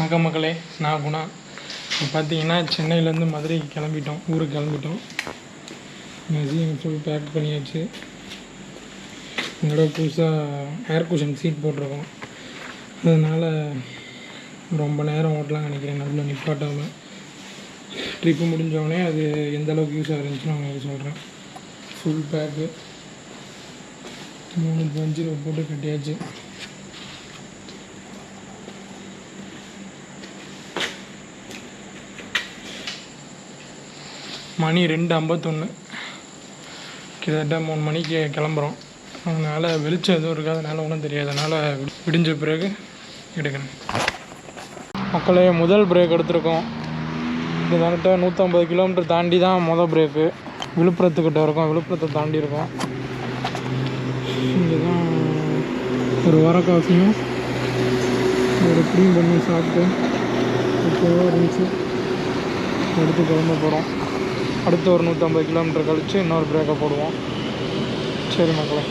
வணக்கம் மக்களே, நான் குணா. இப்போ பார்த்தீங்கன்னா சென்னையிலேருந்து மதுரைக்கு கிளம்பிட்டோம், ஊருக்கு கிளம்பிட்டோம். மதியம் ஃபுல் பேக் பண்ணியாச்சு. இதோட புதுசாக ஏர் குஷன் சீட் போட்டிருக்கோம். அதனால் ரொம்ப நேரம் ஓட்டலாம் நினைக்கிறேன், நடுவில் நிப்பாட்டாமல். ட்ரிப்பு முடிஞ்சோடனே அது எந்த அளவுக்கு யூஸ் ஆகிருந்துச்சுன்னு உங்களுக்கு சொல்கிறேன். ஃபுல் பேக்கு 3 பஞ்சில் போட்டு கட்டியாச்சு. மணி 2:51, கிட்டத்தட்ட 3 மணிக்கு கிளம்புறோம். அதனால் வெளிச்சம் எதுவும் இருக்காதனால ஒன்றும் தெரியாது. அதனால் விடிஞ்ச பிறகு எடுக்கணும். மக்களே, முதல் பிரேக் எடுத்திருக்கோம். கிட்டத்தட்ட 150 கிலோமீட்டர் தாண்டி தான் மொதல் பிரேக்கு. விழுப்புரத்துக்கிட்ட இருக்கோம், விழுப்புரத்தை தாண்டி இருக்கோம். இங்கே தான் ஒரு வர காஃபியும் ஒரு க்ரீம் பண்ணி சாப்பிட்டு இப்போ இருந்துச்சு. எடுத்து கிளம்ப போகிறோம். அடுத்து ஒரு 150 கிலோமீட்டர் கழித்து இன்னொரு பிரேக்கை போடுவோம். சரி மக்களே.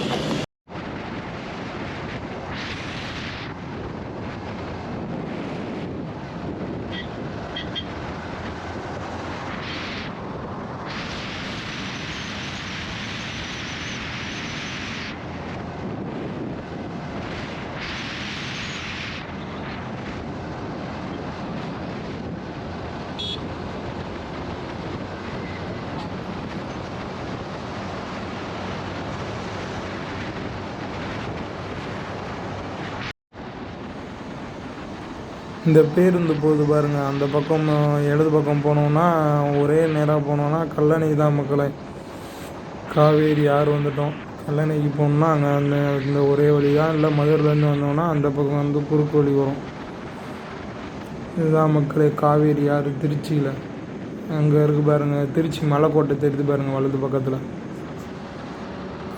இந்த பேருந்து போகுது பாருங்கள், அந்த பக்கம் இடது பக்கம் போனோம்னா ஒரே நேராக போனோம்னா கல்லணை தான் மக்களே. காவேரி ஆறு வந்துட்டோம். கல்லணைக்கு போனோம்னா அங்கே இந்த ஒரே வழி தான். இல்லை மதுரையிலேருந்து வந்தோம்னா அந்த பக்கம் வந்து குறுக்கு வழி வரும். இதுதான் மக்களே காவேரி ஆறு திருச்சியில். அங்கே இருக்குது பாருங்கள், திருச்சி மலைக்கோட்டை தெரியுது பாருங்கள் வலது பக்கத்தில்.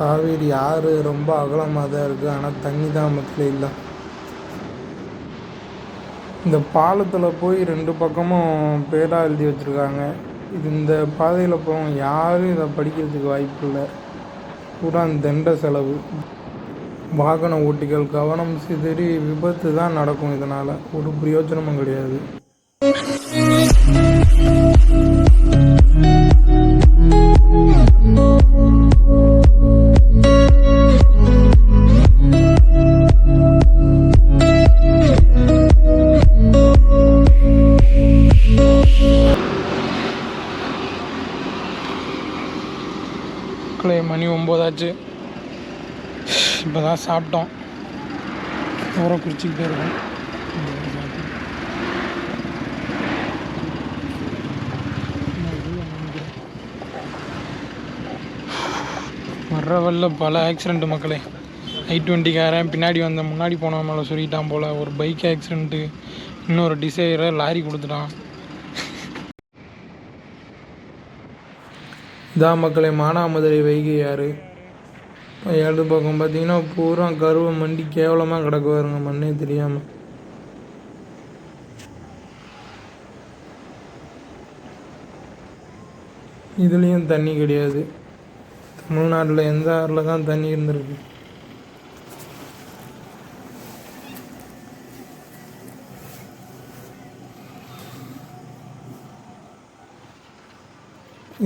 காவேரி ஆறு ரொம்ப அகலமாக தான் இருக்குது, ஆனால் தண்ணி தான் மக்களே இல்லை. இந்த பாலத்தில் போய் 2 பக்கமும் பேராக எழுதி வச்சுருக்காங்க. இந்த பாதையில் போகிறவங்க யாரும் இதை படிக்கிறதுக்கு வாய்ப்பு இல்லை. பூரா தண்ட செலவு. வாகன ஓட்டிகள் கவனம் சிதறி விபத்து தான் நடக்கும். இதனால் ஒரு பிரயோஜனமும் கிடையாது. மணி 9 ஆச்சு. இப்போ தான் சாப்பிட்டோம். தூர குறிச்சிக்கிட்டே இருக்கோம். வர்ற வழில பல ஆக்சிடெண்ட்டு மக்களே. I-20காரன் பின்னாடி வந்த முன்னாடி போன மேலே சொல்லிட்டான் போல். ஒரு பைக் ஆக்சிடெண்ட்டு, இன்னொரு டிசைரை லாரி கொடுத்துட்டான். இதான் மக்களே மானாமதுரை வைகை ஆறு. இடது பக்கம் பார்த்தீங்கன்னா பூரா கருவை மண்டி கேவலமாக கிடக்கு வருங்க, மண்ணே தெரியாமல். இதுலேயும் தண்ணி கிடையாது. தமிழ்நாட்டில் எந்த ஆறில் தான் தண்ணி இருந்திருக்கு?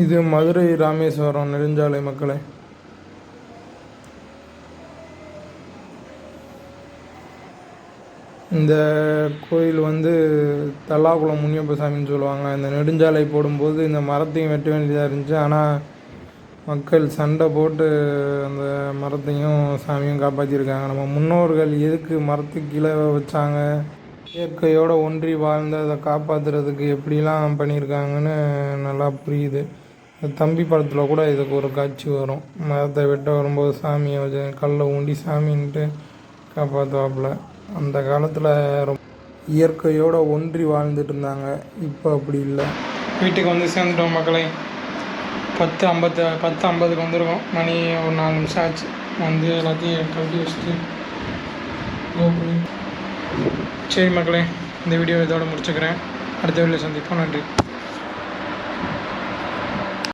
இது மதுரை ராமேஸ்வரம் நெடுஞ்சாலை மக்களே. இந்த கோயில் வந்து தல்லாக்குளம் முனியப்ப சாமின்னு சொல்லுவாங்க. இந்த நெடுஞ்சாலை போடும்போது இந்த மரத்தையும் வெட்ட வேண்டியதாக இருந்துச்சு. ஆனால் மக்கள் சண்டை போட்டு அந்த மரத்தையும் சாமியும் காப்பாற்றிருக்காங்க. நம்ம முன்னோர்கள் எதுக்கு மரத்துக்கு கீழே வச்சாங்க, இயற்கையோடு ஒன்றி வாழ்ந்து அதை காப்பாற்றுறதுக்கு எப்படிலாம் பண்ணியிருக்காங்கன்னு நல்லா புரியுது. தம்பி படத்தில் கூட இதுக்கு ஒரு காட்சி வரும். மரத்தை வெட்ட வரும்போது சாமியை வச்சு கல்லை ஊண்டி சாமின்ட்டு காப்பாற்றுவாப்புல. அந்த காலத்தில் ரொம்ப இயற்கையோடு ஒன்றி வாழ்ந்துட்டு இருந்தாங்க. இப்போ அப்படி இல்லை. வீட்டுக்கு வந்து சேர்ந்துட்டோம் மக்களே. 10:50க்கு வந்துருக்கோம். மணி ஒரு 4 நிமிஷம் ஆச்சு. வந்து எல்லாத்தையும் கழட்டி வச்சுட்டு சரி மக்களே, இந்த வீடியோ இதோட முடிச்சுக்கிறேன். அடுத்த வீடியோவில் சந்திப்போம். நன்றி.